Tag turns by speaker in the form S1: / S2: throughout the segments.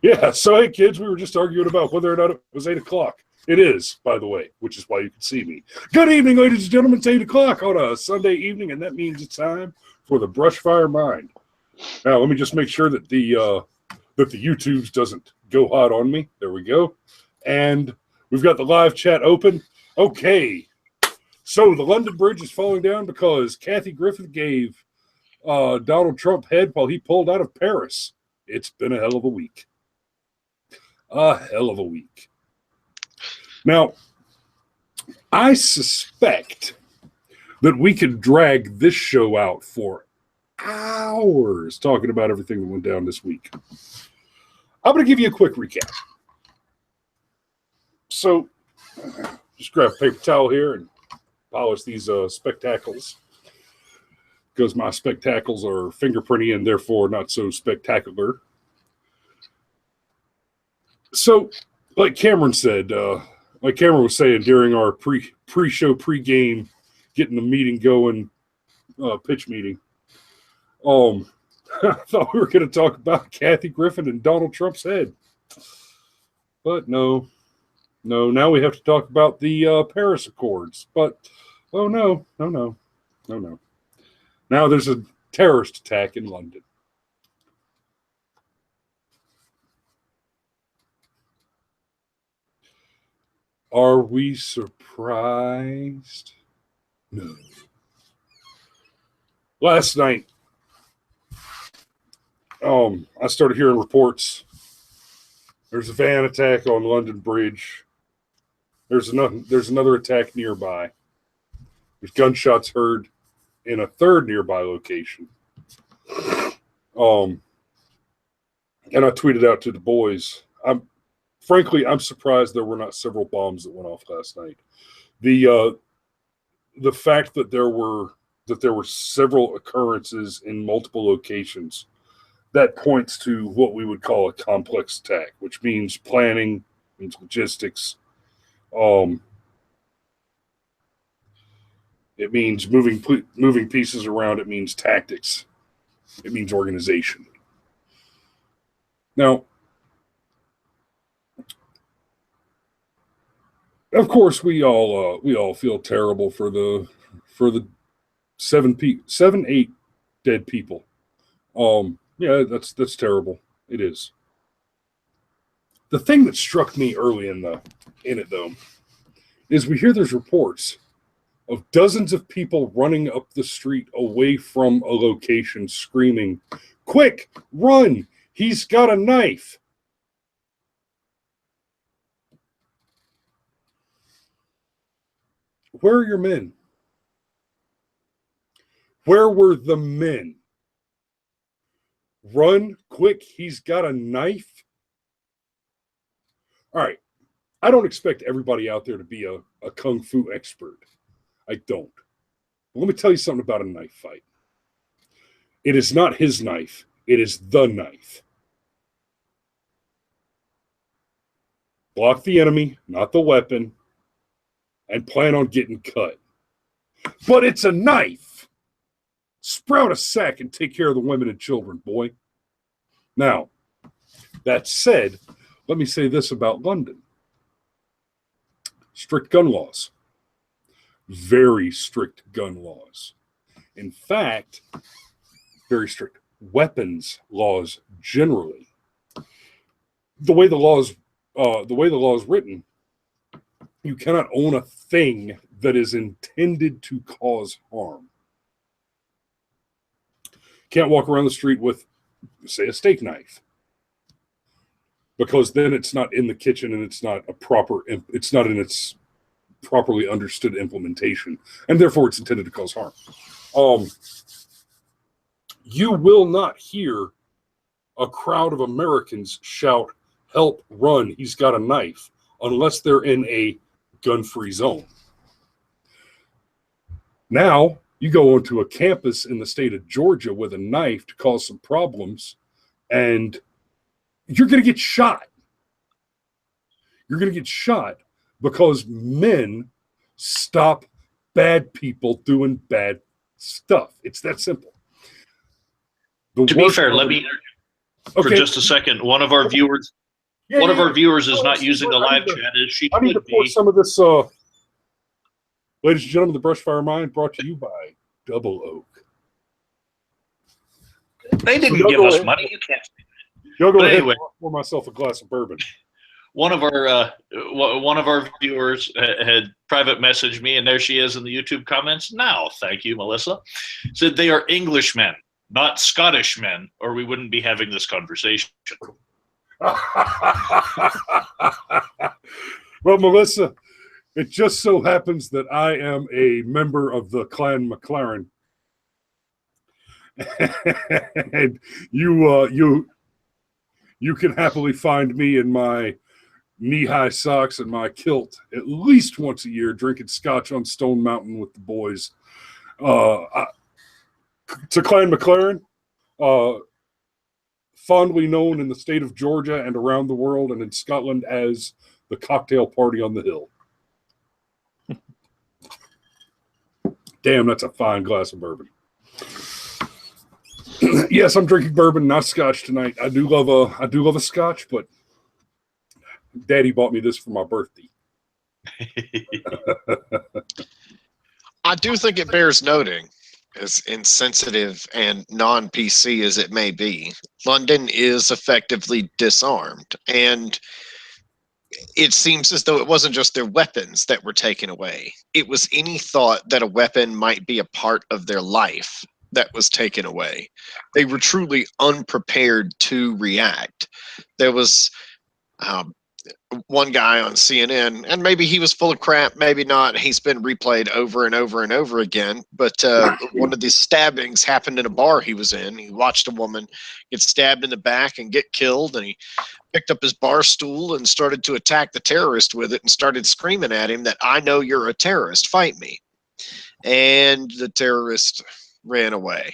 S1: Yeah, so hey kids, we were just arguing about whether or not it was 8 o'clock. It is, by the way, which is why you can see me. Good evening, ladies and gentlemen. It's 8 o'clock on a Sunday evening, and that means it's time for the Brushfire Mind. Now, let me just make sure that the YouTubes doesn't go hot on me. There we go. And we've got the live chat open. Okay. So the London Bridge is falling down because Kathy Griffin gave Donald Trump head while he pulled out of Paris. It's been a hell of a week. A hell of a week. Now, I suspect that we could drag this show out for hours talking about everything that went down this week. I'm going to give you a quick recap. So, just grab a paper towel here and polish these spectacles, because my spectacles are fingerprinty and therefore not so spectacular. So, like Cameron said, like Cameron was saying during our pre-show, pre-game, getting the meeting going, pitch meeting, I thought we were going to talk about Kathy Griffin and Donald Trump's head. But no, now we have to talk about the Paris Accords. But, oh no. Now there's a terrorist attack in London. Are we surprised? No. Last night, I started hearing reports. There's a van attack on London Bridge. There's another attack nearby. There's gunshots heard in a third nearby location. And I tweeted out to the boys. Frankly, I'm surprised there were not several bombs that went off last night. The fact that there were several occurrences in multiple locations, that points to what we would call a complex attack, which means planning, means logistics. It means moving pieces around. It means tactics. It means organization. Now, of course, we all feel terrible for the 8 dead people. Yeah, that's terrible. It is. The thing that struck me early in it though is we hear there's reports of dozens of people running up the street away from a location screaming, "Quick, run! He's got a knife!" Where are your men? Where were the men? Run, quick, he's got a knife. All right. I don't expect everybody out there to be a kung fu expert. I don't. But let me tell you something about a knife fight. It is not his knife. It is the knife. Block the enemy, not the weapon, and plan on getting cut. But it's a knife. Sprout a sack and take care of the women and children, boy. Now, that said, let me say this about London. Strict gun laws. Very strict gun laws. In fact, very strict weapons laws generally. The way the law is written, you cannot own a thing that is intended to cause harm. Can't walk around the street with, say, a steak knife, because then it's not in the kitchen and it's not in its properly understood implementation, and therefore it's intended to cause harm. You will not hear a crowd of Americans shout, "Help, run, he's got a knife," unless they're in a gun-free zone. Now, you go onto a campus in the state of Georgia with a knife to cause some problems, and you're going to get shot. You're going to get shot because men stop bad people doing bad stuff. It's that simple.
S2: To be fair, let me for just a second. One of our viewers is not using the live chat as she
S1: I need to
S2: should
S1: pour
S2: be.
S1: some of this. Ladies and gentlemen, the Brushfire Mind brought to you by Double Oak.
S2: They didn't give us money. You can't.
S1: Y'all go ahead and pour myself a glass of bourbon.
S2: One of our viewers had private messaged me, and there she is in the YouTube comments. Now, thank you, Melissa. Said they are Englishmen, not Scottish men, or we wouldn't be having this conversation.
S1: Well, Melissa, it just so happens that I am a member of the Clan McLaren, and you can happily find me in my knee-high socks and my kilt at least once a year, drinking scotch on Stone Mountain with the boys. To Clan McLaren, fondly known in the state of Georgia and around the world and in Scotland as the cocktail party on the hill. Damn, that's a fine glass of bourbon. Yes, I'm drinking bourbon, not scotch tonight. I do love a scotch, but Daddy bought me this for my birthday.
S3: I do think it bears noting, as insensitive and non-PC as it may be, London is effectively disarmed, and it seems as though it wasn't just their weapons that were taken away. It was any thought that a weapon might be a part of their life that was taken away. They were truly unprepared to react. There was one guy on CNN, and maybe he was full of crap, maybe not. He's been replayed over and over and over again. But one of these stabbings happened in a bar he was in. He watched a woman get stabbed in the back and get killed, and he picked up his bar stool and started to attack the terrorist with it and started screaming at him that, "I know you're a terrorist, fight me." And the terrorist ran away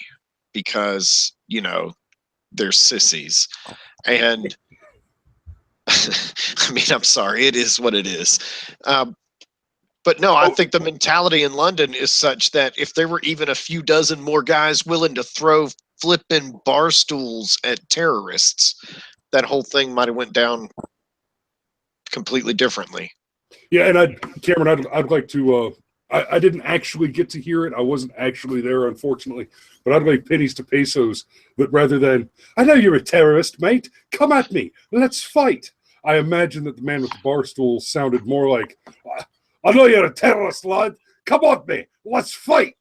S3: because, they're sissies. And I mean, I'm sorry, it is what it is. But no, I think the mentality in London is such that if there were even a few dozen more guys willing to throw flipping bar stools at terrorists, that whole thing might have went down completely differently.
S1: Yeah, and Cameron, I'd like to. I didn't actually get to hear it. I wasn't actually there, unfortunately. But I'd like pennies to pesos that rather than, "I know you're a terrorist, mate. Come at me. Let's fight." I imagine that the man with the bar stool sounded more like, "I know you're a terrorist, lad. Come at me. Let's fight."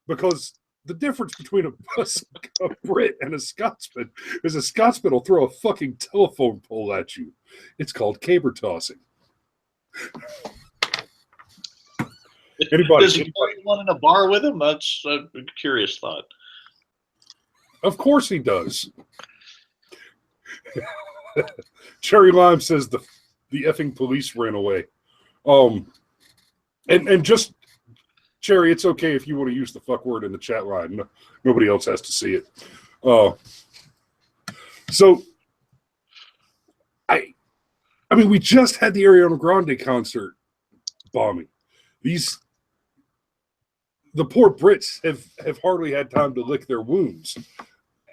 S1: Because the difference between a Brit and a Scotsman is a Scotsman will throw a fucking telephone pole at you. It's called caber tossing.
S2: Does he want in a bar with him? That's a curious thought.
S1: Of course he does. Cherry Lime says the effing police ran away. And just Cherry, it's okay if you want to use the fuck word in the chat line. No, nobody else has to see it. So I mean, we just had the Ariana Grande concert bombing. The poor Brits have hardly had time to lick their wounds.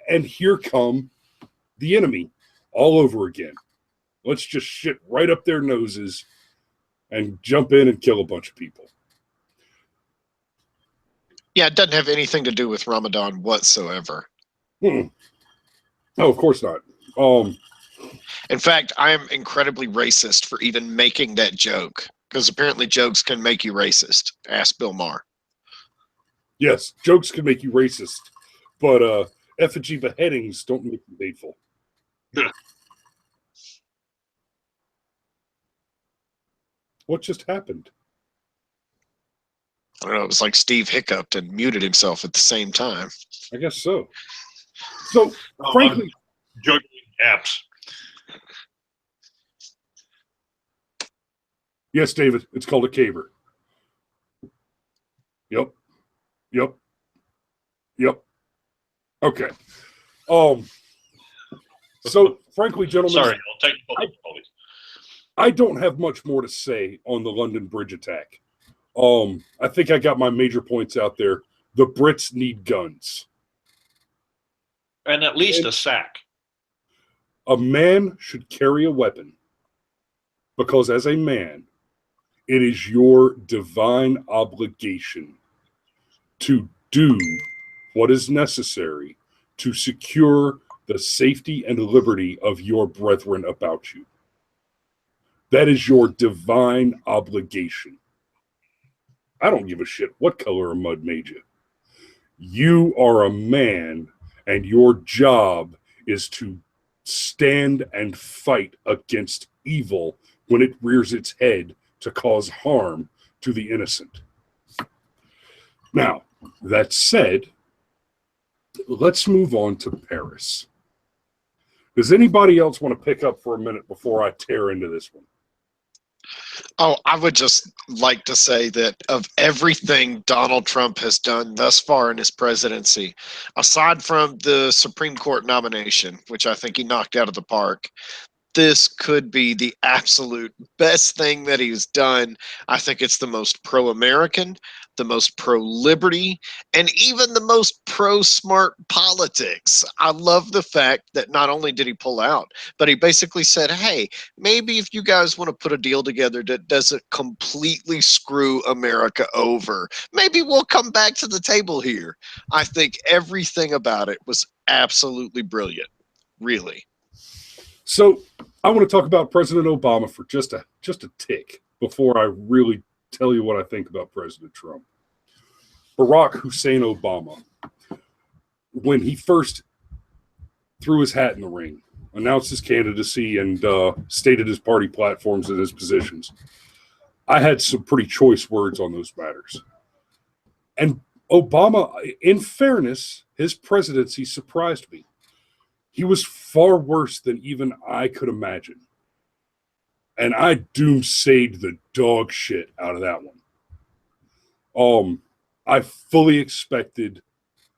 S1: And here come the enemy all over again. Let's just shit right up their noses and jump in and kill a bunch of people.
S3: Yeah, it doesn't have anything to do with Ramadan whatsoever.
S1: Oh, of course not.
S3: In fact, I am incredibly racist for even making that joke, because apparently jokes can make you racist. Ask Bill Maher.
S1: Yes, jokes can make you racist, but effigy beheadings don't make you hateful. What just happened?
S3: I don't know. It was like Steve hiccuped and muted himself at the same time.
S1: I guess so. So, frankly,
S2: juggling apps.
S1: Yes, David, it's called a caber. Yep. Okay. So, frankly, gentlemen,
S2: Sorry, I'll take
S1: I don't have much more to say on the London Bridge attack. I think I got my major points out there The Brits need guns.
S2: And at least a sack.
S1: A man should carry a weapon because as a man, it is your divine obligation to do what is necessary to secure the safety and liberty of your brethren about you. That is your divine obligation. I don't give a shit what color of mud made you. You are a man, and your job is to stand and fight against evil when it rears its head to cause harm to the innocent. Now, that said, let's move on to Paris. Does anybody else want to pick up for a minute before I tear into this one?
S3: Oh, I would just like to say that of everything Donald Trump has done thus far in his presidency, aside from the Supreme Court nomination, which I think he knocked out of the park, this could be the absolute best thing that he's done. I think it's the most pro-American, the most pro-liberty, and even the most pro-smart politics. I love the fact that not only did he pull out, but he basically said, hey, maybe if you guys want to put a deal together that doesn't completely screw America over, maybe we'll come back to the table here. I think everything about it was absolutely brilliant, really.
S1: So I want to talk about President Obama for just a tick before I really tell you what I think about President Trump. Barack Hussein Obama, when he first threw his hat in the ring, announced his candidacy, and stated his party platforms and his positions, I had some pretty choice words on those matters. And Obama, in fairness, his presidency surprised me. He was far worse than even I could imagine. And I doomsayed the dog shit out of that one. I fully expected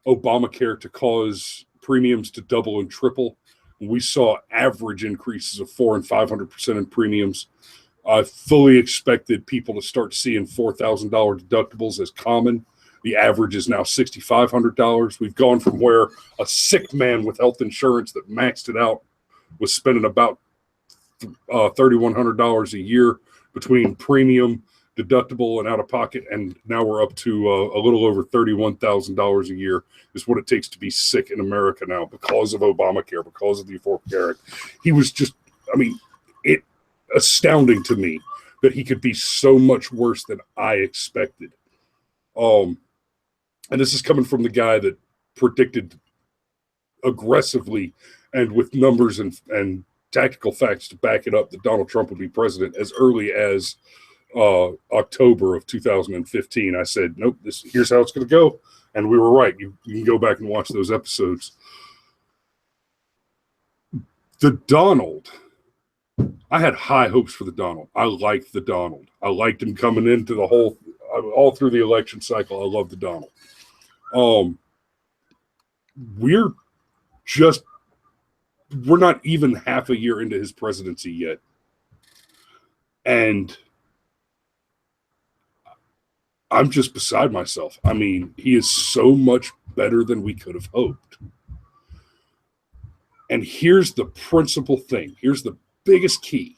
S1: Obamacare to cause premiums to double and triple. We saw average increases of 400% and 500% in premiums. I fully expected people to start seeing $4,000 deductibles as common. The average is now $6,500. We've gone from where a sick man with health insurance that maxed it out was spending about $3,100 a year between premium, deductible, and out of pocket, and now we're up to a little over $31,000 a year is what it takes to be sick in America now because of Obamacare, because of the Affordable Care Act. He was just, it astounding to me that he could be so much worse than I expected. And this is coming from the guy that predicted aggressively and with numbers and tactical facts to back it up that Donald Trump would be president as early as October of 2015. I said, nope, here's how it's going to go. And we were right. You can go back and watch those episodes. The Donald, I had high hopes for the Donald. I liked the Donald. I liked him coming into all through the election cycle. I love the Donald. We're not even half a year into his presidency yet. And I'm just beside myself. He is so much better than we could have hoped. And here's the principal thing. Here's the biggest key.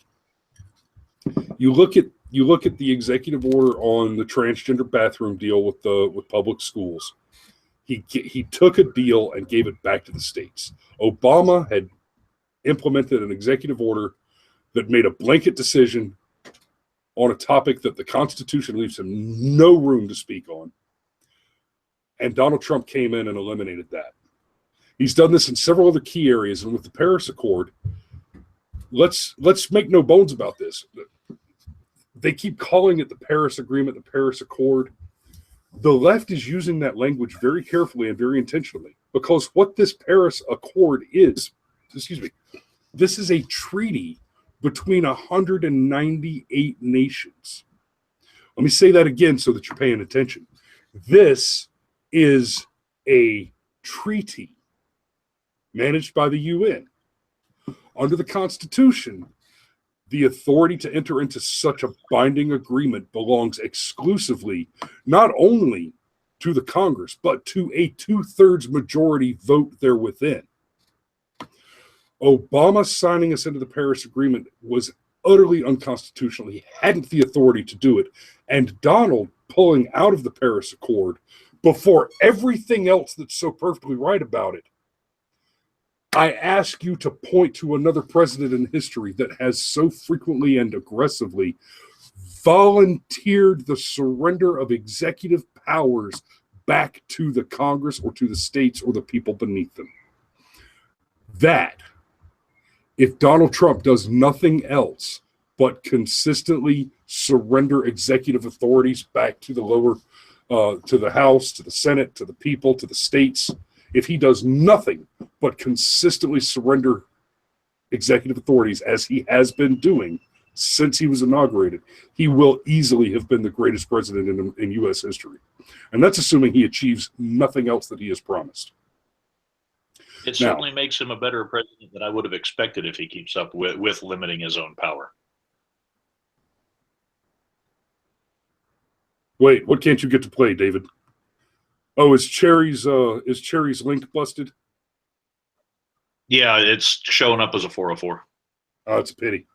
S1: You look at the executive order on the transgender bathroom deal with public schools. He took a deal and gave it back to the states. Obama had implemented an executive order that made a blanket decision on a topic that the Constitution leaves him no room to speak on. And Donald Trump came in and eliminated that. He's done this in several other key areas. And with the Paris Accord, let's make no bones about this. They keep calling it the Paris Agreement, the Paris Accord. The left is using that language very carefully and very intentionally because what this Paris Accord is, this is a treaty between 198 nations. Let me say that again so that you're paying attention. This is a treaty managed by the UN. Under the Constitution, the authority to enter into such a binding agreement belongs exclusively not only to the Congress, but to a 2/3 majority vote there within. Obama signing us into the Paris Agreement was utterly unconstitutional. He hadn't the authority to do it. And Donald pulling out of the Paris Accord before everything else that's so perfectly right about it. I ask you to point to another president in history that has so frequently and aggressively volunteered the surrender of executive powers back to the Congress or to the states or the people beneath them. That, if Donald Trump does nothing else but consistently surrender executive authorities back to the lower, to the House, to the Senate, to the people, to the states, if he does nothing but consistently surrender executive authorities as he has been doing since he was inaugurated, he will easily have been the greatest president in U.S. history. And that's assuming he achieves nothing else that he has promised.
S2: It certainly makes him a better president than I would have expected if he keeps up with limiting his own power.
S1: Wait, what can't you get to play, David? Oh, is Cherry's link busted?
S2: Yeah, it's showing up as a 404.
S1: Oh, it's a pity.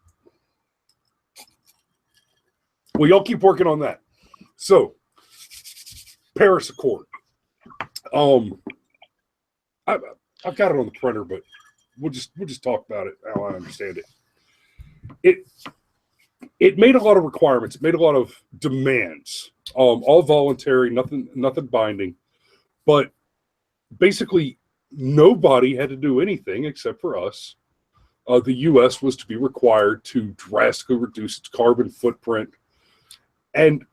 S1: Well, y'all keep working on that. So, Paris Accord. I've got it on the printer, but we'll just talk about it how I understand it. It made a lot of requirements. It made a lot of demands. All voluntary, nothing binding. But basically, nobody had to do anything except for us. The U.S. was to be required to drastically reduce its carbon footprint. And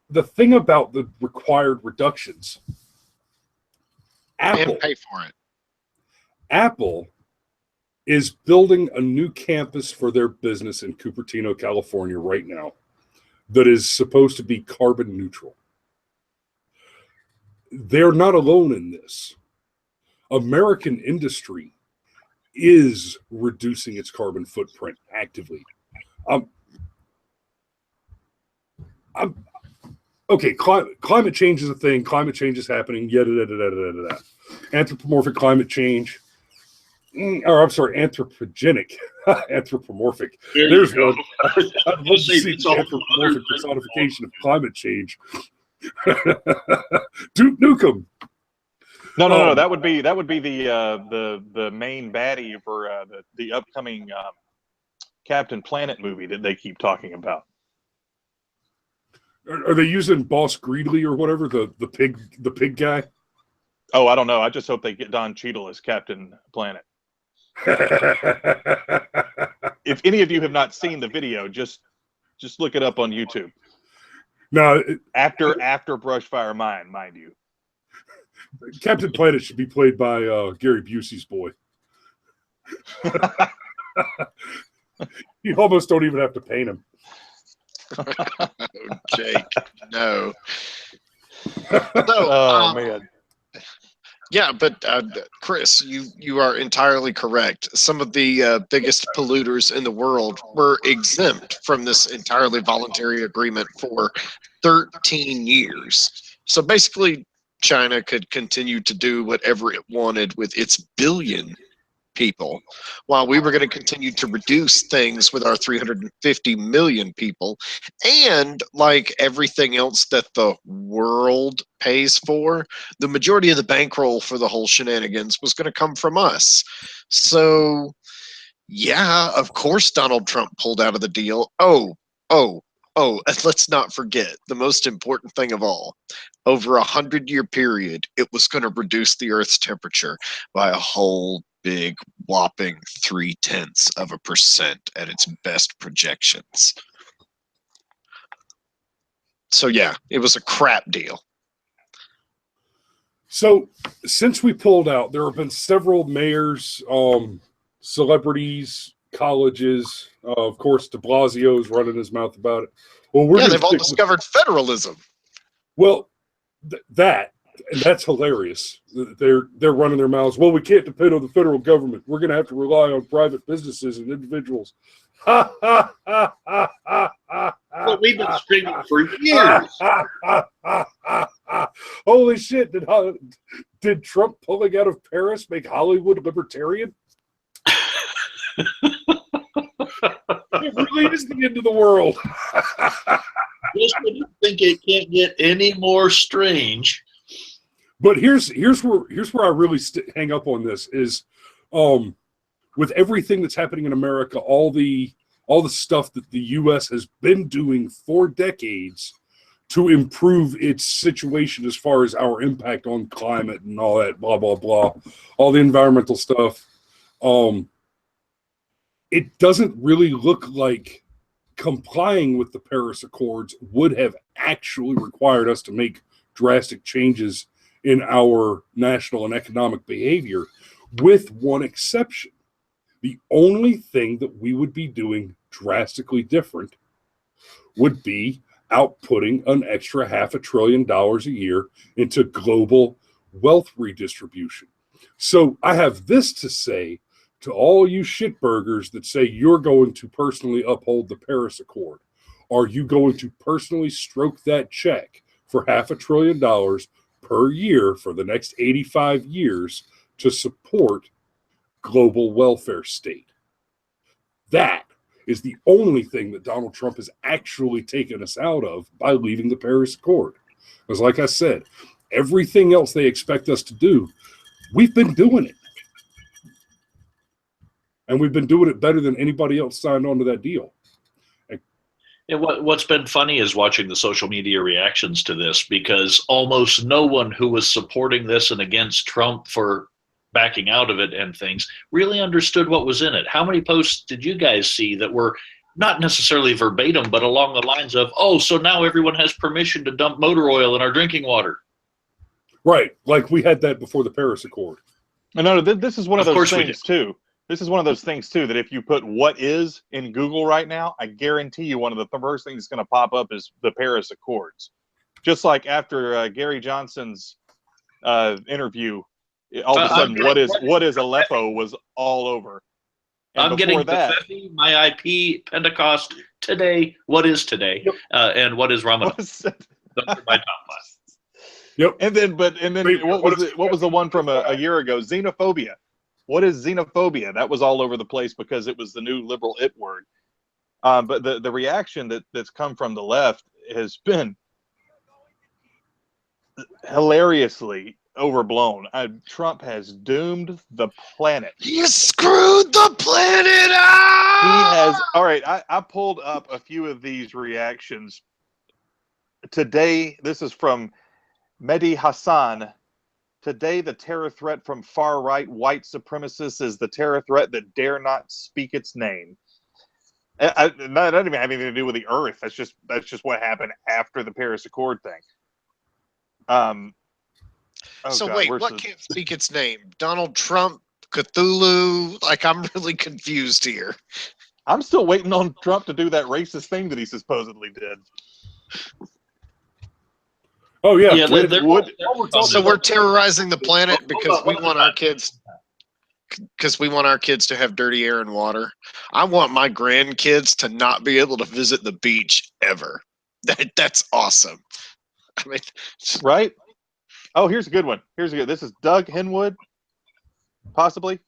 S1: the thing about the required reductions, Apple,
S3: and pay for it.
S1: Apple is building a new campus for their business in Cupertino, California right now that is supposed to be carbon neutral. They're not alone in this. American industry is reducing its carbon footprint actively. Okay, climate change is a thing. Climate change is happening. Anthropomorphic climate change. Anthropogenic. Anthropomorphic. There's one. I'd love to see the anthropomorphic personification of climate change. Duke Nukem.
S4: No. That would be the main baddie for the upcoming Captain Planet movie that they keep talking about.
S1: Are they using Boss Greedley or whatever, the pig guy?
S4: Oh, I don't know. I just hope they get Don Cheadle as Captain Planet. If any of you have not seen the video, just look it up on YouTube.
S1: No,
S4: after Brushfire mind you.
S1: Captain Planet should be played by Gary Busey's boy. You almost don't even have to paint him.
S3: Oh, Jake, no.
S4: Man.
S3: Yeah, but Chris, you are entirely correct. Some of the biggest polluters in the world were exempt from this entirely voluntary agreement for 13 years. So basically, China could continue to do whatever it wanted with its billion people, while we were going to continue to reduce things with our 350 million people. And like everything else that the world pays for, the majority of the bankroll for the whole shenanigans was going to come from us. So yeah, of course Donald Trump pulled out of the deal. Oh, and let's not forget the most important thing of all. Over 100-year period, it was going to reduce the Earth's temperature by a whole big whopping 0.3% at its best projections. So yeah, it was a crap deal.
S1: So since we pulled out, there have been several mayors, celebrities, colleges. Of course, de Blasio's running his mouth about it. Well,
S3: they've all discovered federalism.
S1: Well, that's hilarious. They're running their mouths. Well, we can't depend on the federal government. We're going to have to rely on private businesses and individuals.
S2: But we've been screaming for years.
S1: Holy shit! Did Trump pulling out of Paris make Hollywood libertarian? It really is the end of the world.
S2: Just when you think it can't get any more strange.
S1: But here's where I really hang up on this is, with everything that's happening in America, all the stuff that the U.S. has been doing for decades to improve its situation as far as our impact on climate and all that, blah blah blah, all the environmental stuff. It doesn't really look like complying with the Paris Accords would have actually required us to make drastic changes in our national and economic behavior, with one exception. The only thing that we would be doing drastically different would be outputting an extra $500 billion a year into global wealth redistribution. So I have this to say to all you shitburgers that say you're going to personally uphold the Paris Accord. Are you going to personally stroke that check for $500 billion per year for the next 85 years to support global welfare state? That is the only thing that Donald Trump has actually taken us out of by leaving the Paris Accord. Because like I said, everything else they expect us to do, we've been doing it. And we've been doing it better than anybody else signed on to that deal.
S2: And what's been funny is watching the social media reactions to this, because almost no one who was supporting this and against Trump for backing out of it and things really understood what was in it. How many posts did you guys see that were not necessarily verbatim, but along the lines of, oh, so now everyone has permission to dump motor oil in our drinking water?
S1: Right. Like we had that before the Paris Accord.
S4: No, this is one of those things too.
S3: This is one of those things, too, that if you put "what is" in Google right now, I guarantee you one of the first things that's going to pop up is the Paris Accords. Just like after Gary Johnson's interview, all of a sudden, what is Aleppo was all over. And
S2: I'm getting
S3: that,
S2: Bethany, my IP, Pentecost, today, what is today, and what is Ramadan. Those are my top five.
S3: Yep. And then what was the one from a year ago? Xenophobia. What is xenophobia? That was all over the place because it was the new liberal it word. But the reaction that's come from the left has been hilariously overblown. Trump has doomed the planet.
S5: You screwed the planet up!
S3: He has. All right, I pulled up a few of these reactions. Today, this is from Mehdi Hassan. Today, the terror threat from far-right white supremacists is the terror threat that dare not speak its name. That doesn't even have anything to do with the earth. That's just what happened after the Paris Accord thing.
S5: Wait, what can't speak its name? Donald Trump, Cthulhu? Like, I'm really confused here.
S3: I'm still waiting on Trump to do that racist thing that he supposedly did.
S1: Oh yeah.
S5: So we're terrorizing the planet because we want our kids. Because we want our kids to have dirty air and water. I want my grandkids to not be able to visit the beach ever. That's awesome. I mean,
S3: right? Oh, here's a good one. This is Doug Henwood, possibly.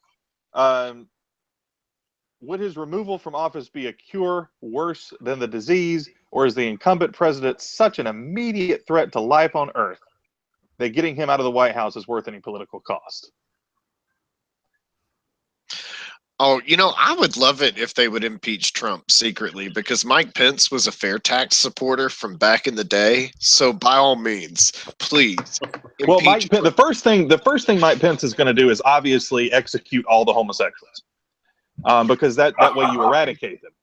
S3: Would his removal from office be a cure worse than the disease, or is the incumbent president such an immediate threat to life on Earth that getting him out of the White House is worth any political cost?
S5: Oh, I would love it if they would impeach Trump secretly, because Mike Pence was a fair tax supporter from back in the day. So by all means, please.
S3: Well, the first thing Mike Pence is going to do is obviously execute all the homosexuals, because that way you eradicate them.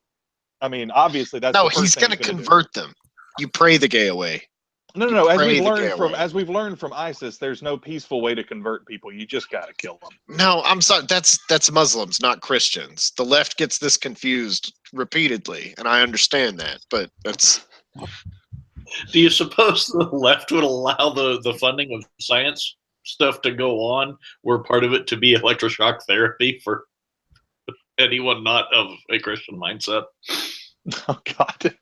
S3: I mean, obviously that's
S5: he's going to convert them. You pray the gay away.
S3: No. As we've learned from ISIS, there's no peaceful way to convert people. You just got to kill them.
S5: No, I'm sorry. That's Muslims, not Christians. The left gets this confused repeatedly, and I understand that. But that's.
S2: Do you suppose the left would allow the funding of science stuff to go on, where part of it to be electroshock therapy for anyone not of a Christian mindset.
S4: Oh God.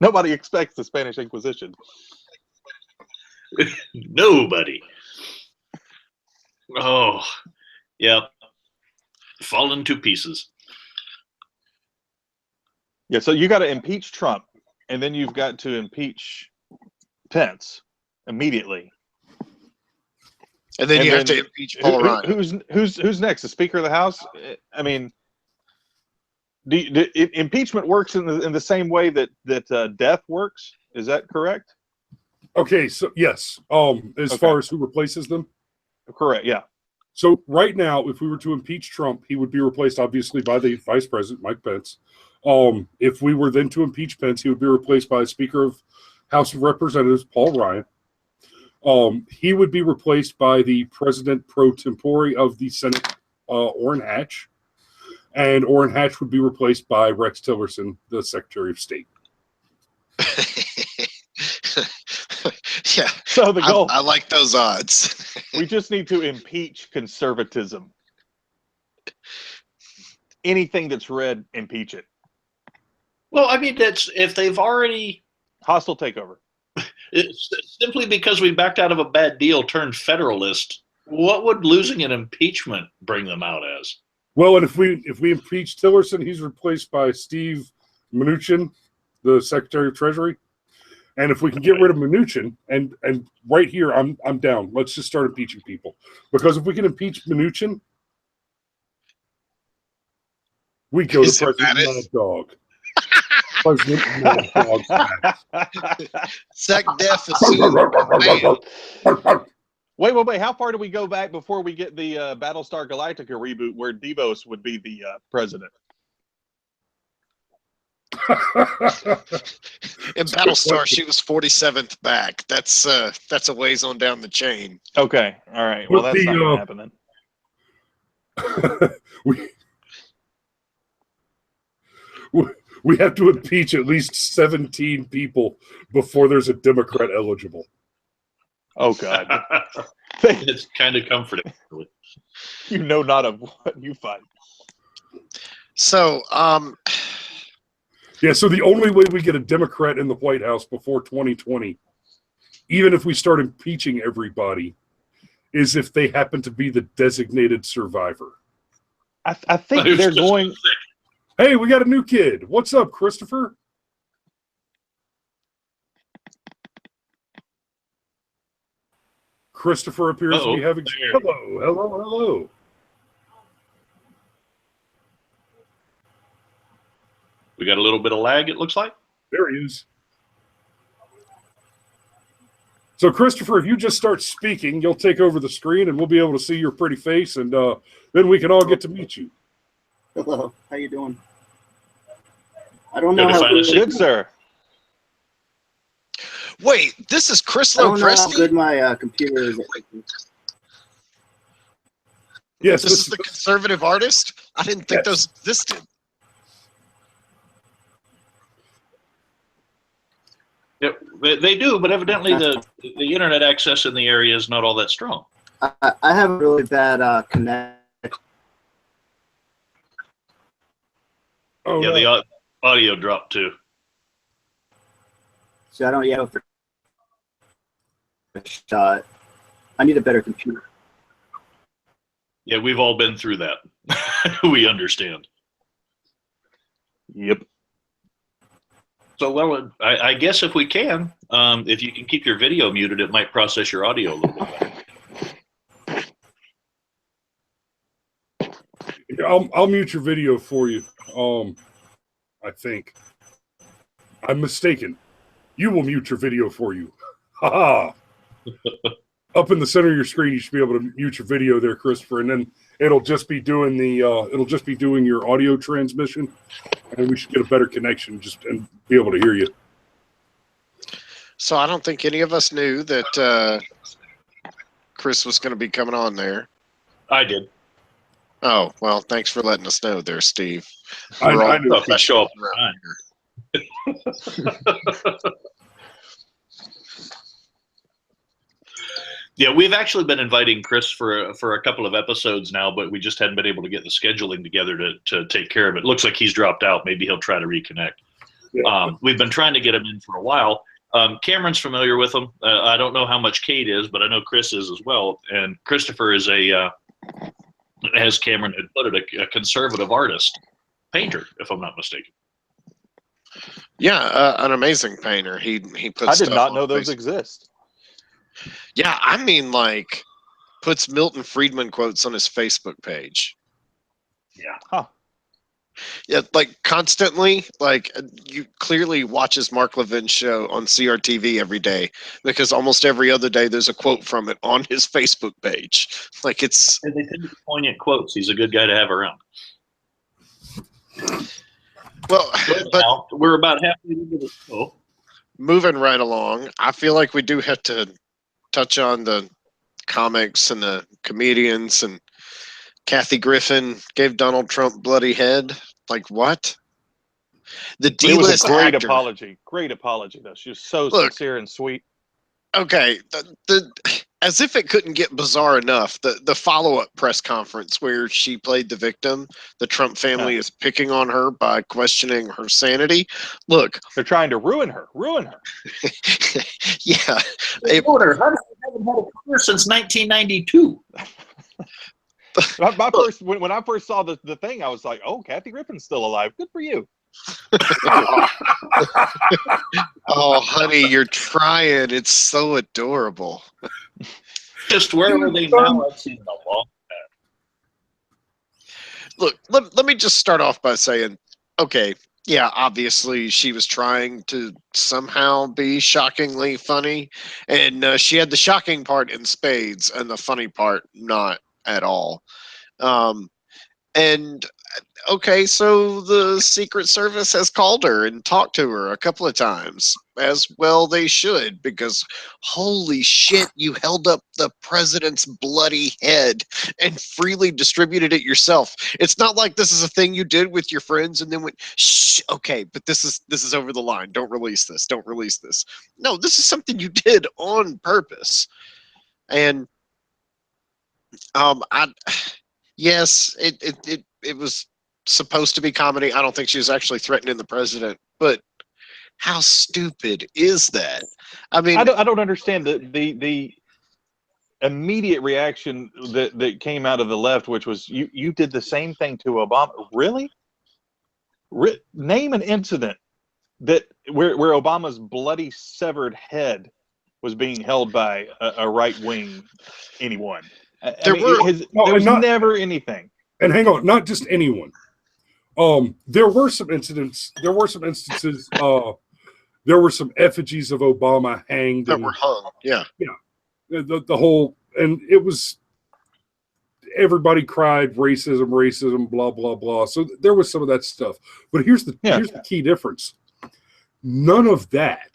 S4: Nobody expects the Spanish Inquisition.
S2: Nobody. Oh, yeah. Fallen to pieces.
S4: Yeah, so you got to impeach Trump, and then you've got to impeach Pence immediately.
S5: And then you have to impeach Paul Ryan.
S4: Who's next? The Speaker of the House? I mean, impeachment works in the same way that death works. Is that correct?
S1: Okay, so yes. As far as who replaces them,
S4: correct. Yeah.
S1: So right now, if we were to impeach Trump, he would be replaced, obviously, by the Vice President, Mike Pence. If we were then to impeach Pence, he would be replaced by Speaker of House of Representatives, Paul Ryan. He would be replaced by the President pro tempore of the Senate, Orrin Hatch. And Orrin Hatch would be replaced by Rex Tillerson, the Secretary of State.
S5: Yeah.
S4: So the goal.
S5: I like those odds.
S4: We just need to impeach conservatism. Anything that's red, impeach it.
S2: Well, I mean, that's if they've already
S4: hostile takeover.
S2: It's simply because we backed out of a bad deal, turned federalist. What would losing an impeachment bring them out as?
S1: Well, and if we impeach Tillerson, he's replaced by Steve Mnuchin, the Secretary of Treasury. And if we can get rid of Mnuchin, and right here, I'm down. Let's just start impeaching people. Because if we can impeach Mnuchin, we go to President Mad Dog. President Mad Dog.
S5: Sec def
S4: Wait. How far do we go back before we get the Battlestar Galactica reboot where Devos would be the president?
S5: In Battlestar, she was 47th back. That's a ways on down the chain.
S4: Okay, all right. Well, that's not going to happen then.
S1: We have to impeach at least 17 people before there's a Democrat eligible.
S4: Oh God,
S2: it's kind of comforting.
S4: You know not of what you fight.
S5: So,
S1: yeah, so the only way we get a Democrat in the White House before 2020, even if we start impeaching everybody, is if they happen to be the designated survivor.
S4: I think they're going...
S1: Hey, we got a new kid. What's up, Christopher? Christopher appears to be having... Hello.
S2: We got a little bit of lag, it looks like.
S1: There he is. So, Christopher, if you just start speaking, you'll take over the screen, and we'll be able to see your pretty face, and then we can all get to meet you.
S6: Hello. How you doing? I don't know how
S4: good, sir.
S5: Wait, this is Chris
S6: I don't know
S5: Lopresti?
S6: how good my computer is.
S1: Yes,
S5: this is the conservative artist? I didn't think those existed.
S2: Yep, they do, but evidently the internet access in the area is not all that strong.
S6: I have a really bad connection.
S1: Oh,
S2: yeah,
S1: no.
S2: the audio dropped too.
S6: So I don't have a shot. I need a better computer.
S2: Yeah, we've all been through that. We understand.
S4: Yep.
S2: So, well, I guess if we can, if you can keep your video muted, it might process your audio a little bit better.
S1: I'll mute your video for you. I think. I'm mistaken. You will mute your video for you. Ha-ha! Up in the center of your screen, you should be able to mute your video there, Christopher, and then it'll just be doing your audio transmission, and we should get a better connection and be able to hear you.
S5: So I don't think any of us knew that Chris was going to be coming on there.
S2: I did.
S5: Oh, well, thanks for letting us know there, Steve.
S1: I knew
S2: I show up. Yeah, we've actually been inviting Chris for a couple of episodes now, but we just hadn't been able to get the scheduling together to take care of it. Looks like he's dropped out. Maybe he'll try to reconnect.
S1: Yeah.
S2: We've been trying to get him in for a while. Cameron's familiar with him. I don't know how much Kate is, but I know Chris is as well. And Christopher is as Cameron had put it, a conservative artist, painter, if I'm not mistaken.
S5: Yeah, an amazing painter. He puts.
S4: I did
S5: stuff
S4: not
S5: on
S4: know those
S5: Facebook.
S4: exist.
S5: Yeah, I mean, like, puts Milton Friedman quotes on his Facebook page.
S2: Yeah.
S4: Huh.
S5: Yeah, like constantly. Like, you clearly watches Mark Levin's show on CRTV every day because almost every other day there's a quote from it on his Facebook page. Like, it's.
S2: And they tend to be poignant quotes. He's a good guy to have around.
S5: Well, but
S2: Now, we're about halfway into the show.
S5: moving right along, I feel like we do have to touch on the comics and the comedians, and Kathy Griffin gave Donald Trump bloody head. Like, what? The
S4: It was
S5: D-list
S4: a great
S5: actor.
S4: apology. Great apology, though. She was so
S5: Look.
S4: sincere and sweet.
S5: Okay, as if it couldn't get bizarre enough, the follow-up press conference where she played the victim, the Trump family is picking on her by questioning her sanity. Look,
S4: They're trying to ruin her. Ruin her.
S5: yeah,
S2: Order. I haven't had a career since 1992.
S4: When I first saw the thing, I was like, "Oh, Kathy Griffin's still alive. Good for you."
S5: oh, honey, you're trying. It's so adorable.
S2: Just where are they now? I've seen them all.
S5: Look, let me just start off by saying, okay, yeah, obviously she was trying to somehow be shockingly funny, and she had the shocking part in spades and the funny part not at all. And okay, so the Secret Service has called her and talked to her a couple of times, as well they should, because holy shit, you held up the president's bloody head and freely distributed it yourself. It's not like this is a thing you did with your friends and then went, shh, okay, but this is over the line. Don't release this. Don't release this. No, this is something you did on purpose. And yes, it was supposed to be comedy. I don't think she was actually threatening the president, but how stupid is that? I mean,
S4: I don't understand the immediate reaction that came out of the left, which was you did the same thing to Obama. Really? Name an incident that where Obama's bloody severed head was being held by a right wing anyone. There was never anything.
S1: And hang on, not just anyone. There were some incidents. There were some instances. There were some effigies of Obama hanged
S5: that were hung. Yeah.
S1: The whole, and it was, everybody cried racism, blah blah blah. So there was some of that stuff. But here's the key difference. None of that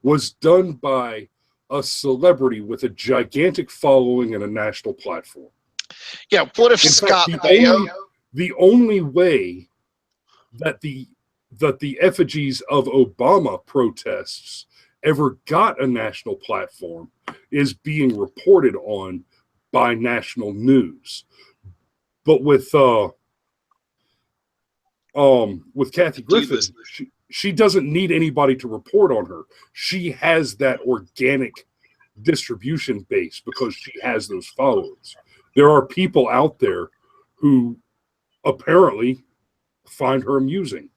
S1: was done by a celebrity with a gigantic following and a national platform.
S5: Yeah, what if Scott Mayo?
S1: The only way that the effigies of Obama protests ever got a national platform is being reported on by national news. But with Kathy Griffin, she doesn't need anybody to report on her. She has that organic distribution base because she has those followers. There are people out there who apparently find her amusing.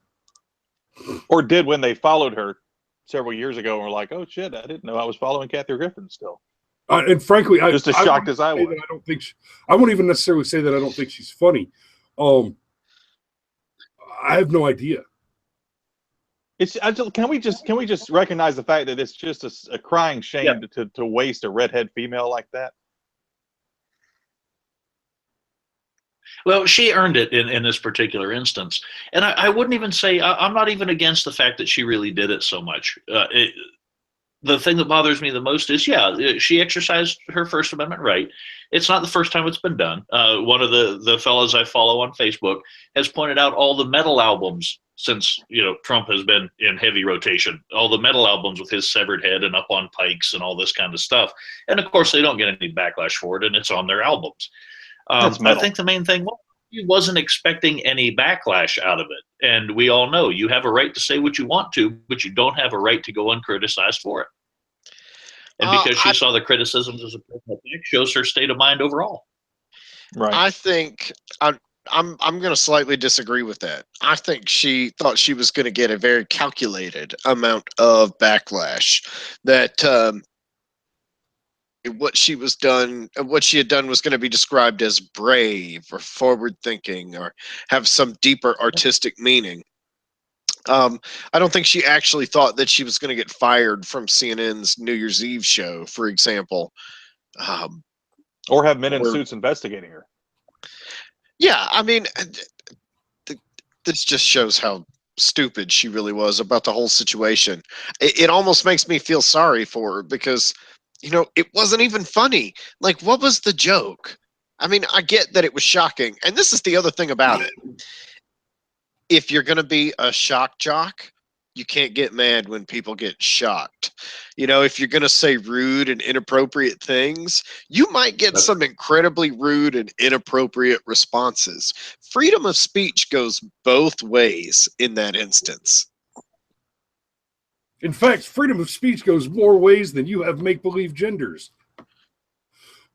S4: Or did when they followed her several years ago and were like, oh shit, I didn't know I was following Kathy Griffin still.
S1: And frankly,
S4: just as shocked as I was.
S1: I won't even necessarily say that I don't think she's funny. I have no idea.
S4: Can we just recognize the fact that it's just a crying shame to waste a redhead female like that?
S2: Well, she earned it in this particular instance. And I wouldn't even say, I'm not even against the fact that she really did it so much. the thing that bothers me the most is, she exercised her First Amendment right. It's not the first time it's been done. One of the fellows I follow on Facebook has pointed out all the metal albums since, Trump has been in heavy rotation, all the metal albums with his severed head and up on pikes and all this kind of stuff. And of course, they don't get any backlash for it, and it's on their albums. I think the main thing was, he wasn't expecting any backlash out of it. And we all know you have a right to say what you want to, but you don't have a right to go uncriticized for it. And because she saw the criticisms as a personal attack, shows her state of mind overall.
S3: Right. I think I'm going to slightly disagree with that. I think she thought she was going to get a very calculated amount of backlash. That what she had done was going to be described as brave or forward thinking or have some deeper artistic meaning. I don't think she actually thought that she was going to get fired from CNN's New Year's Eve show, for example.
S4: Or have men in suits investigating her.
S3: Yeah, I mean, this just shows how stupid she really was about the whole situation. It almost makes me feel sorry for her because, it wasn't even funny. Like, what was the joke? I mean, I get that it was shocking. And this is the other thing about it. If you're going to be a shock jock, you can't get mad when people get shocked. If you're going to say rude and inappropriate things, you might get some incredibly rude and inappropriate responses. Freedom of speech goes both ways in that instance.
S1: In fact, freedom of speech goes more ways than you have make-believe genders.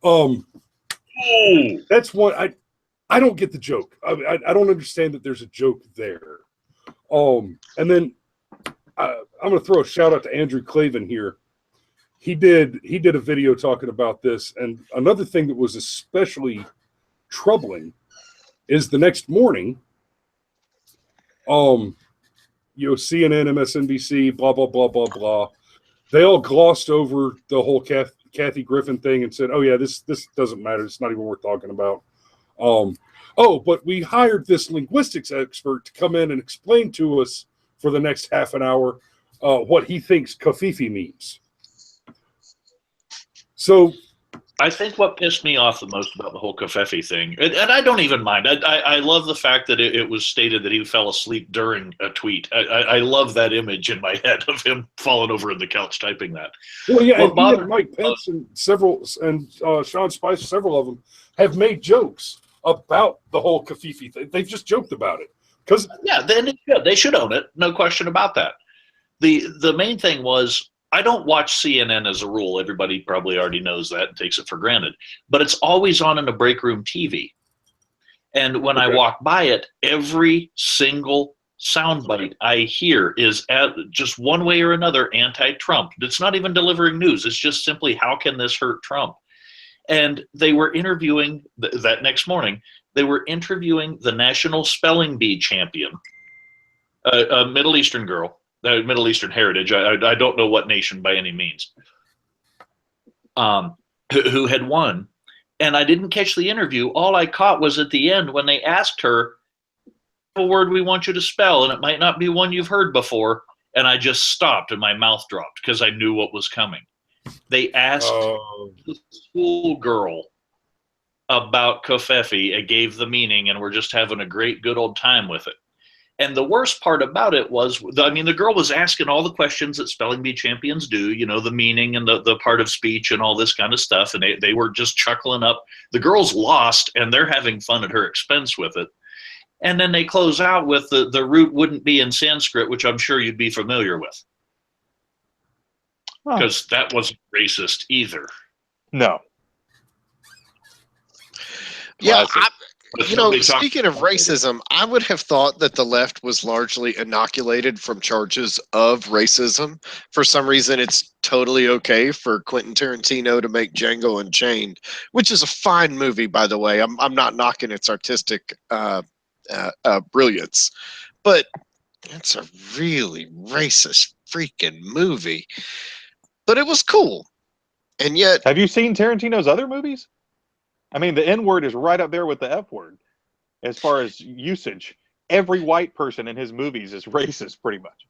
S1: That's what I don't get the joke. I don't understand that there's a joke there. And then I'm going to throw a shout out to Andrew Clavin here. He did a video talking about this. And another thing that was especially troubling is the next morning, CNN, MSNBC, blah, blah, blah, blah, blah. They all glossed over the whole Kathy Griffin thing and said, oh, yeah, this doesn't matter. It's not even worth talking about. But we hired this linguistics expert to come in and explain to us for the next half an hour what he thinks kafifi means. So
S2: I think what pissed me off the most about the whole kafefi thing, and I don't even mind. I love the fact that it was stated that he fell asleep during a tweet. I love that image in my head of him falling over in the couch typing that.
S1: Well, yeah, and Mike Pence and Sean Spicer, several of them have made jokes about the whole kafifi thing. They've just joked about it.
S2: They should own it. No question about that. The main thing was, I don't watch CNN as a rule. Everybody probably already knows that and takes it for granted. But it's always on in a break room TV. And when I walk by it, every single soundbite I hear is just one way or another anti-Trump. It's not even delivering news. It's just simply, how can this hurt Trump? And they were interviewing, that next morning, they were interviewing the National Spelling Bee champion, a Middle Eastern girl. Middle Eastern heritage. I don't know what nation by any means, who had won. And I didn't catch the interview. All I caught was at the end when they asked her, a word we want you to spell, and it might not be one you've heard before. And I just stopped and my mouth dropped because I knew what was coming. They asked the schoolgirl about kafefi and gave the meaning, and we're just having a great, good old time with it. And the worst part about it was, the girl was asking all the questions that spelling bee champions do, the meaning and the part of speech and all this kind of stuff. And they were just chuckling up. The girl's lost, and they're having fun at her expense with it. And then they close out with the root wouldn't be in Sanskrit, which I'm sure you'd be familiar with. Because that wasn't racist either.
S4: No.
S3: Yeah, speaking of racism, I would have thought that the left was largely inoculated from charges of racism. For some reason, it's totally okay for Quentin Tarantino to make Django Unchained, which is a fine movie, by the way. I'm not knocking its artistic brilliance, but it's a really racist freaking movie. But it was cool. And yet...
S4: Have you seen Tarantino's other movies? I mean, the N-word is right up there with the F-word as far as usage. Every white person in his movies is racist, pretty much.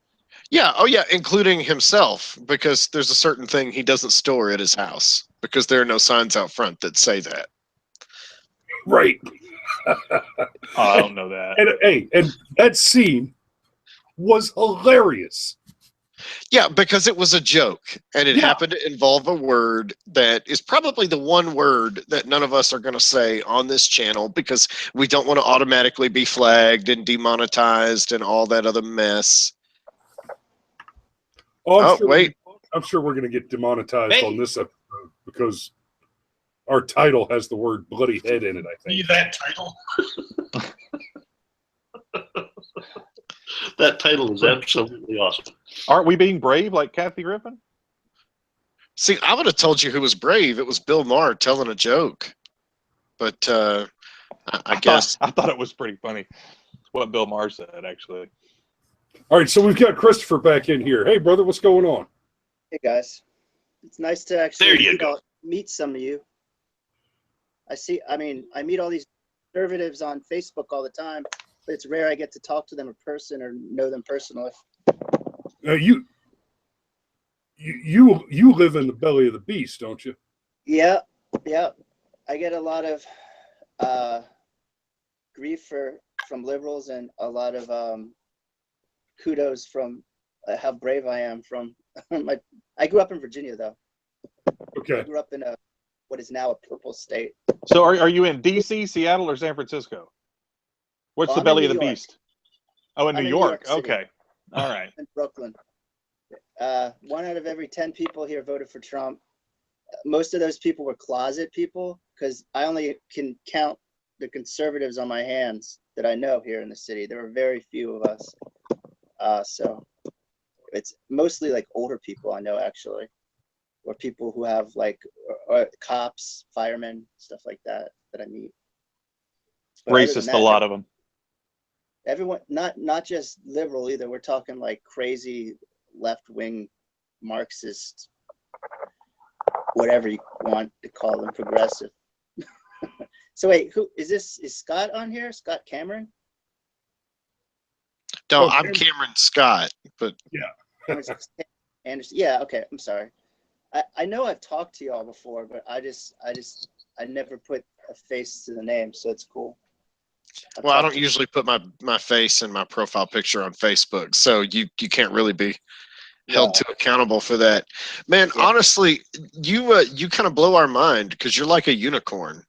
S5: Yeah. Oh, yeah. Including himself, because there's a certain thing he doesn't store at his house because there are no signs out front that say that.
S1: Right.
S4: I don't know that.
S1: And that scene was hilarious.
S5: Yeah, because it was a joke, and it happened to involve a word that is probably the one word that none of us are going to say on this channel because we don't want to automatically be flagged and demonetized and all that other mess. Wait.
S1: I'm sure we're going to get demonetized on this episode because our title has the word bloody head in it, I think.
S2: Need that title. That title is absolutely awesome.
S4: Aren't we being brave like Kathy Griffin?
S5: See, I would have told you who was brave. It was Bill Maher telling a joke. But I guess.
S4: I thought it was pretty funny what Bill Maher said, actually.
S1: All right, so we've got Christopher back in here. Hey, brother, what's going on?
S7: Hey, guys. It's nice to actually meet some of you. I meet all these conservatives on Facebook all the time, but it's rare I get to talk to them in person or know them personally.
S1: You live in the belly of the beast, don't you?
S7: Yeah. I get a lot of grief from liberals and a lot of kudos from how brave I am from I grew up in Virginia, though.
S1: Okay.
S7: I grew up in what is now a purple state.
S4: So are you in D.C., Seattle, or San Francisco? What's the belly of the beast? Oh, in New York. Okay. All right.
S7: In Brooklyn. 1 out of every 10 people here voted for Trump. Most of those people were closet people because I only can count the conservatives on my hands that I know here in the city. There were very few of us. So it's mostly like older people I know, actually, or people who have or cops, firemen, stuff like that I meet. But
S4: racist, a lot of them.
S7: Everyone, not just liberal either. We're talking like crazy left-wing Marxist, whatever you want to call them, progressive. So wait, who is this? Is Scott on here? Scott Cameron?
S5: No, I'm Cameron Scott, but
S1: yeah.
S7: Anderson. Yeah, okay. I'm sorry. I know I've talked to y'all before, but I never put a face to the name, so it's cool.
S5: Well, I don't usually put my face and my profile picture on Facebook, so you can't really be held to accountable for that. Man, honestly, you kind of blow our mind because you're like a unicorn.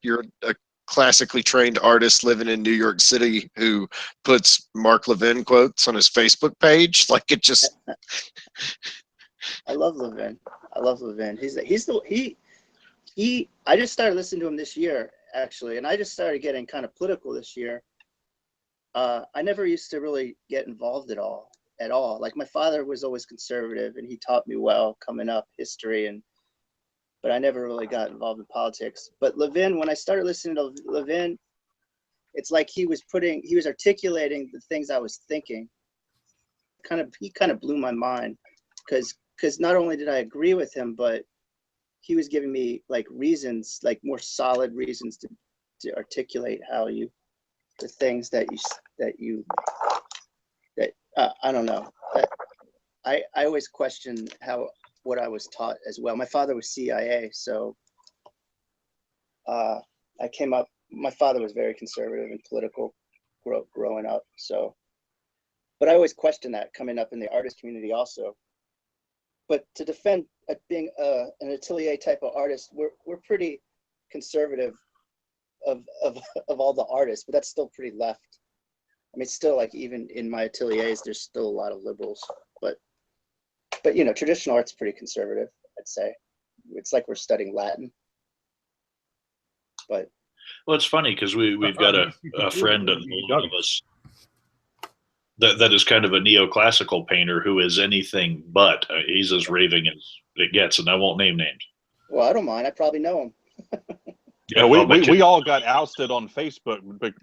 S5: You're a classically trained artist living in New York City who puts Mark Levin quotes on his Facebook page. Like it just.
S7: I love Levin. I just started listening to him this year, actually, and I just started getting kind of political this year. I never used to really get involved at all. Like my father was always conservative, and he taught me well coming up history, but I never really got involved in politics. But Levin, when I started listening to Levin, it's like he was articulating the things I was thinking. He kind of blew my mind because not only did I agree with him, but he was giving me like reasons, like more solid reasons to articulate the things that I don't know. I always question what I was taught as well. My father was CIA, so I came up. My father was very conservative and political growing up. So, but I always questioned that coming up in the artist community also. But to defend being an atelier type of artist, we're pretty conservative of all the artists, but that's still pretty left. I mean, still like even in my ateliers, there's still a lot of liberals, but traditional art's pretty conservative, I'd say. It's like we're studying Latin. But
S2: well, it's funny because we've got a friend of us that is kind of a neoclassical painter who is anything but. He's as raving as it gets, and I won't name names.
S7: Well, I don't mind. I probably know him.
S4: Yeah, we all got ousted on Facebook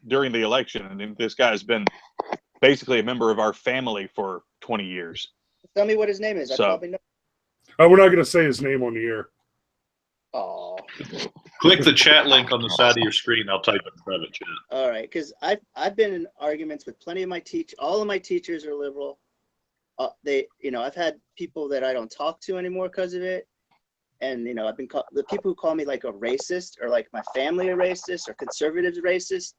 S4: during the election, and this guy's been basically a member of our family for 20 years.
S7: Tell me what his name is. I probably know.
S1: We're not going to say his name on the air.
S7: Oh.
S2: Click the chat link on the side of your screen. I'll type it in private chat.
S7: All right, because I've been in arguments with plenty of all of my teachers are liberal, I've had people that I don't talk to anymore because of it. And, I've been called, the people who call me like a racist, or like my family a racist, or conservatives racist,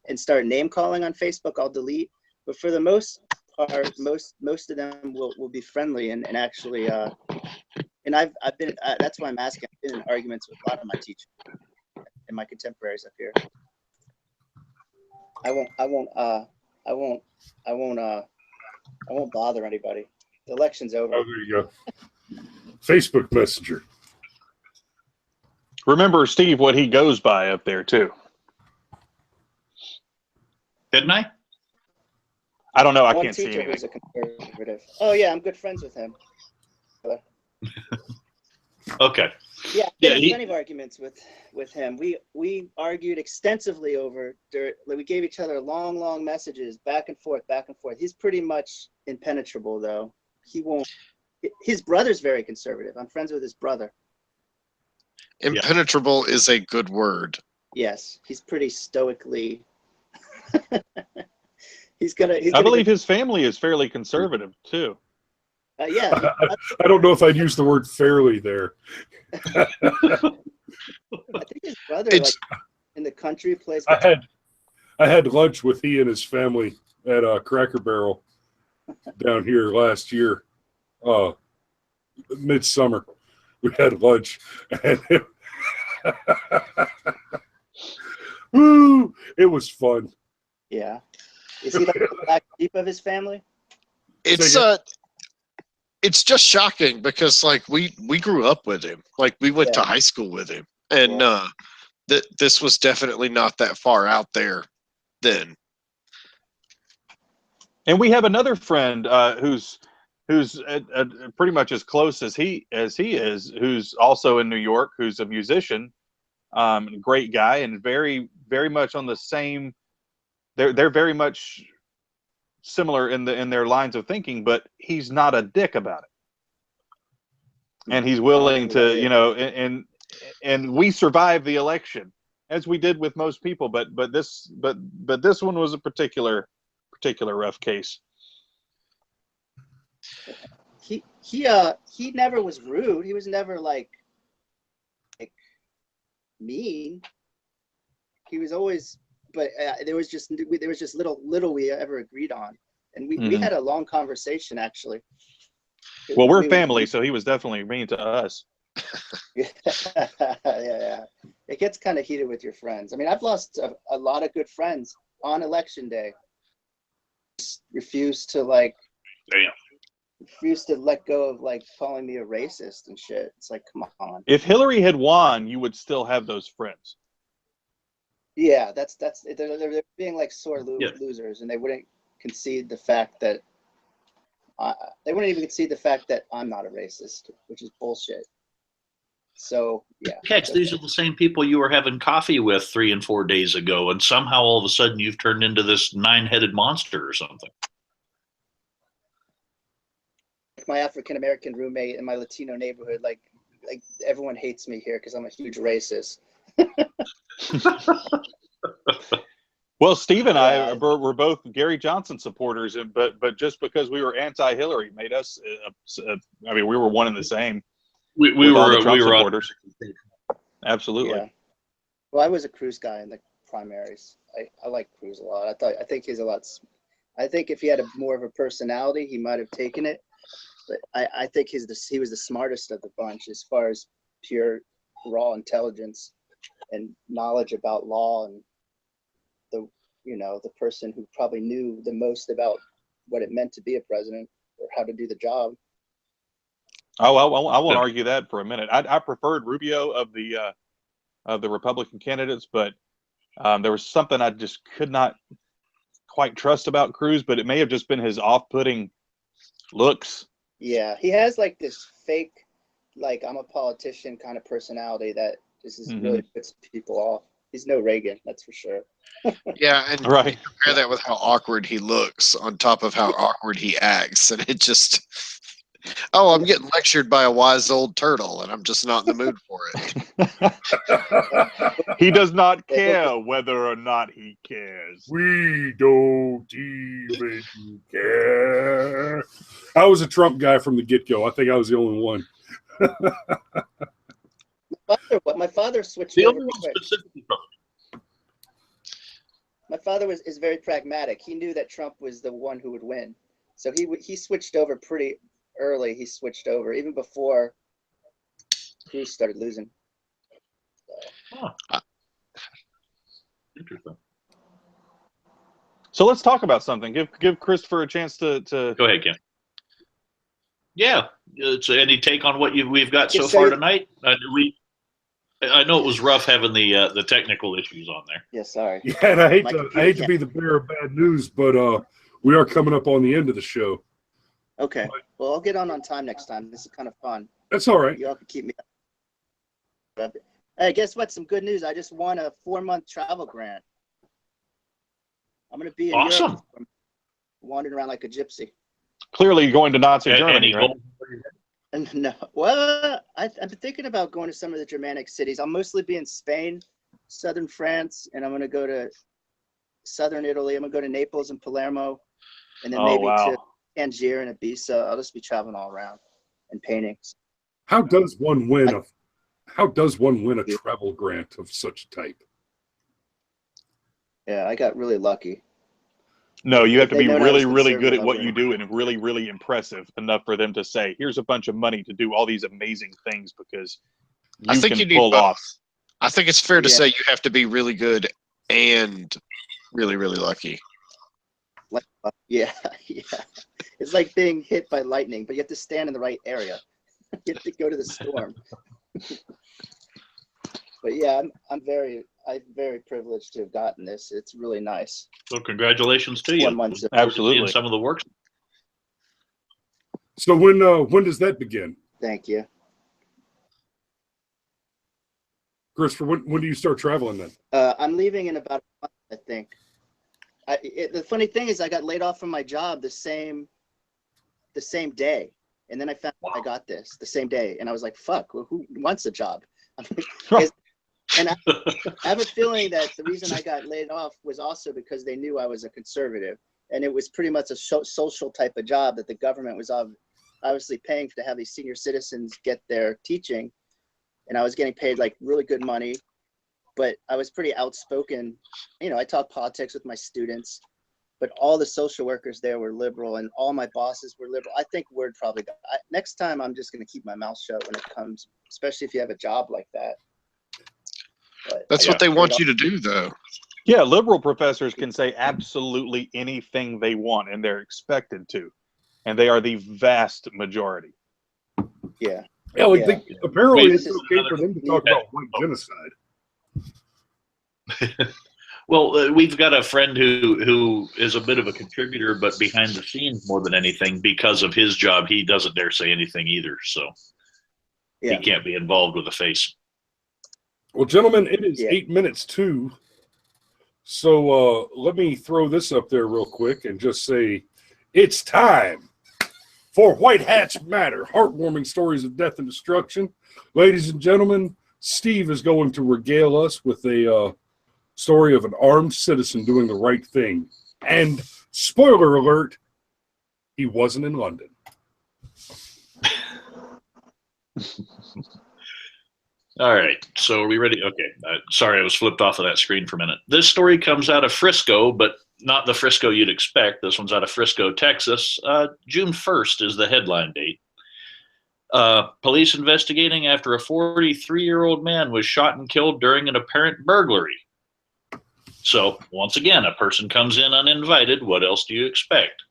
S7: and start name calling on Facebook, I'll delete. But for the most part, most of them will be friendly and actually, and I've been, that's why I'm asking. I've been in arguments with a lot of my teachers and my contemporaries up here. I won't bother anybody. The election's over.
S1: Oh, there you go. Facebook Messenger.
S4: Remember, Steve, what he goes by up there too.
S2: Didn't I?
S4: I don't know. I
S7: One
S4: can't see
S7: teacher
S4: anything.
S7: who's a conservative. Oh yeah, I'm good friends with him.
S2: Okay.
S7: Yeah, I
S2: Yeah,
S7: had plenty of arguments with him. We argued extensively over. We gave each other long messages back and forth. He's pretty much impenetrable, though. He won't. His brother's very conservative. I'm friends with his brother.
S5: Impenetrable is a good word.
S7: Yes, he's pretty stoically.
S4: I believe his family is fairly conservative too.
S7: Yeah.
S1: I don't know if I'd use the word fairly there.
S7: I think his brother, like in the country, plays.
S1: I had lunch with he and his family at Cracker Barrel down here last year, midsummer. We had lunch, and woo, it was fun.
S7: Yeah. Is he like the black sheep of his family?
S5: It's just shocking because like we grew up with him, like we went to high school with him, and this was definitely not that far out there then.
S4: And we have another friend who's pretty much as close as he is, who's also in New York, who's a musician, great guy, and very much on the same. They're very much similar in their lines of thinking, but he's not a dick about it, and he's willing to, and we survived the election as we did with most people, but this one was a particular rough case.
S7: He never was rude. He was never like mean. He was always, but there was just little we ever agreed on, and we had a long conversation actually.
S4: Well, we're family, so he was definitely mean to us.
S7: Yeah. It gets kind of heated with your friends. I mean, I've lost a lot of good friends on election day. Refused to let go of like calling me a racist and shit. It's like, come on.
S4: If Hillary had won, you would still have those friends.
S7: Yeah, they're being like sore losers, and they wouldn't concede the fact that they wouldn't even concede the fact that I'm not a racist, which is bullshit. So yeah.
S2: Heck, these are the same people you were having coffee with 3 and 4 days ago, and somehow all of a sudden you've turned into this 9-headed monster or something.
S7: My African American roommate in my Latino neighborhood, like everyone hates me here because I'm a huge racist.
S4: Well, Steve and I were both Gary Johnson supporters, but just because we were anti-Hillary made us. I mean, we were one and the same.
S2: We were
S4: supporters. Absolutely.
S7: Yeah. Well, I was a Cruz guy in the primaries. I like Cruz a lot. I think he's a lot. I think if he had more of a personality, he might have taken it. But I think he was the smartest of the bunch as far as pure raw intelligence and knowledge about law, and the person who probably knew the most about what it meant to be a president or how to do the job.
S4: Oh, I won't argue that for a minute. I preferred Rubio of the Republican candidates, but there was something I just could not quite trust about Cruz. But it may have just been his off-putting looks.
S7: Yeah, he has like this fake, like I'm a politician kind of personality that just really puts people off. He's no Reagan, that's for sure.
S5: Yeah, and
S4: right.
S5: Compare that with how awkward he looks on top of how awkward he acts, and it just Oh, I'm getting lectured by a wise old turtle, and I'm just not in the mood for it.
S4: He does not care whether or not he cares.
S1: We don't even care. I was a Trump guy from the get-go. I think I was the only one.
S7: My father switched
S2: The
S7: over
S2: only one
S7: quick.
S2: specifically from
S7: My father is very pragmatic. He knew that Trump was the one who would win, so he switched over pretty early. He switched over even before Cruz started losing.
S2: Interesting.
S4: So let's talk about something. Give Christopher a chance to.
S2: Go ahead, Ken. Yeah. So any take on what we've got so
S7: Yes,
S2: far
S7: sir.
S2: tonight? I know it was rough having the technical issues on there.
S7: Yeah, sorry.
S1: Yeah, and I
S7: My
S1: hate
S7: computer
S1: to be the bearer of bad news, but we are coming up on the end of the show.
S7: Okay. Well, I'll get on time next time. This is kind of fun.
S1: That's all right.
S7: You all can keep me up. Hey, guess what? Some good news. I just won a 4-month travel grant. I'm going to be in
S2: Awesome.
S7: Europe, wandering around like a gypsy.
S4: Clearly going to Nazi Germany,
S2: Any
S4: right?
S2: goals?
S7: And no, well, I've been thinking about going to some of the Germanic cities. I'll mostly be in Spain, southern France, and I'm going to go to southern Italy. I'm going to go to Naples and Palermo, and then maybe to Tangier and Ibiza. I'll just be traveling all around and painting.
S1: How does one win a travel grant of such type?
S7: Yeah, I got really lucky.
S4: No, you have to
S7: They
S4: be
S7: know I was
S4: really, really good
S7: conservative,
S4: at what
S7: I
S4: you do and really, really impressive enough for them to say, here's a bunch of money to do all these amazing things because
S5: I think
S4: can
S5: you need
S4: pull
S5: both.
S4: off.
S5: I think it's fair to
S7: Yeah.
S5: say you have to be really good and really, really lucky.
S7: Yeah, yeah. It's like being hit by lightning, but you have to stand in the right area. You have to go to the storm. But yeah, I'm very privileged to have gotten this. It's really nice.
S2: So congratulations to
S7: 4
S2: you.
S7: months of-
S4: Absolutely.
S2: In some of the works.
S1: So when does that begin?
S7: Thank you.
S1: Christopher, when do you start traveling then?
S7: I'm leaving in about a month, I think. The funny thing is I got laid off from my job the same day. And then I found I got this the same day. And I was like, fuck, well, who wants a job? And I have a feeling that the reason I got laid off was also because they knew I was a conservative. And it was pretty much a social type of job that the government was obviously paying to have these senior citizens get their teaching. And I was getting paid like really good money. But I was pretty outspoken. You know, I talk politics with my students, but all the social workers there were liberal and all my bosses were liberal. I think word probably got, next time I'm just going to keep my mouth shut when it comes, especially if you have a job like that. But
S5: That's what they want you to do, though.
S4: Yeah, liberal professors can say absolutely anything they want, and they're expected to. And they are the vast majority.
S7: Yeah.
S1: Yeah, like
S7: Yeah.
S1: apparently
S2: Wait,
S1: it's okay for them to talk about white genocide.
S2: Well, we've got a friend who is a bit of a contributor, but behind the scenes more than anything, because of his job, he doesn't dare say anything either. So
S7: Yeah.
S2: he can't be involved with a face.
S1: Well, gentlemen, it is
S7: Yeah.
S1: 8 minutes to. So let me throw this up there real quick and just say it's time for White Hats Matter, heartwarming stories of death and destruction. Ladies and gentlemen, Steve is going to regale us with a story of an armed citizen doing the right thing. And spoiler alert, he wasn't in London.
S2: All right, so are we ready? Okay, sorry, I was flipped off of that screen for a minute. This story comes out of Frisco, but not the Frisco you'd expect. This one's out of Frisco, Texas. June 1st is the headline date. Police investigating after a 43-year-old man was shot and killed during an apparent burglary. So, once again, a person comes in uninvited. What else do you expect?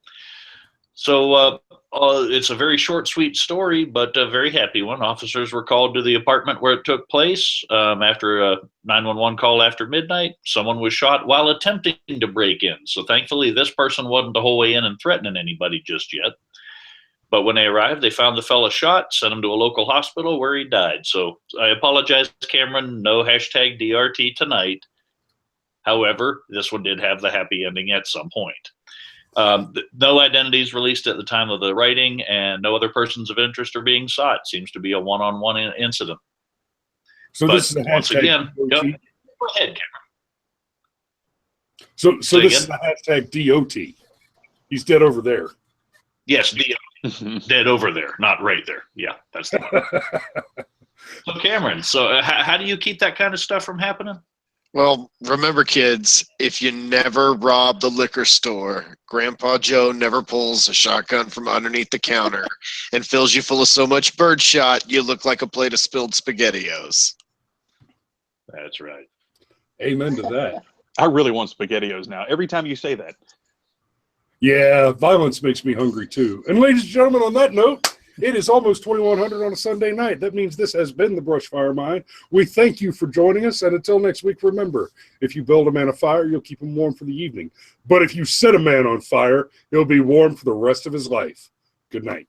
S2: So, it's a very short, sweet story, but a very happy one. Officers were called to the apartment where it took place after a 911 call after midnight. Someone was shot while attempting to break in. So, thankfully, this person wasn't the whole way in and threatening anybody just yet. But when they arrived, they found the fella shot, sent him to a local hospital where he died. So, I apologize, Cameron. No hashtag DRT tonight. However, this one did have the happy ending at some point. No identities released at the time of the writing, and no other persons of interest are being sought. Seems to be a one-on-one incident.
S1: So
S2: But
S1: this is a
S2: once
S1: hashtag
S2: again,
S1: DOT.
S2: go ahead, Cameron.
S1: So
S2: Say
S1: this
S2: again?
S1: is the hashtag DOT. He's dead over there.
S2: Yes, dead over there, not right there. Yeah, that's the So Cameron, so how do you keep that kind of stuff from happening?
S5: Well, remember, kids, if you never rob the liquor store, Grandpa Joe never pulls a shotgun from underneath the counter and fills you full of so much birdshot you look like a plate of spilled SpaghettiOs.
S2: That's right.
S1: Amen to that.
S4: I really want SpaghettiOs now. Every time you say that.
S1: Yeah, violence makes me hungry too. And ladies and gentlemen, on that note, it is almost 2100 on a Sunday night. That means this has been the Brushfire Mind. We thank you for joining us, and until next week, remember, if you build a man a fire, you'll keep him warm for the evening. But if you set a man on fire, he'll be warm for the rest of his life. Good night.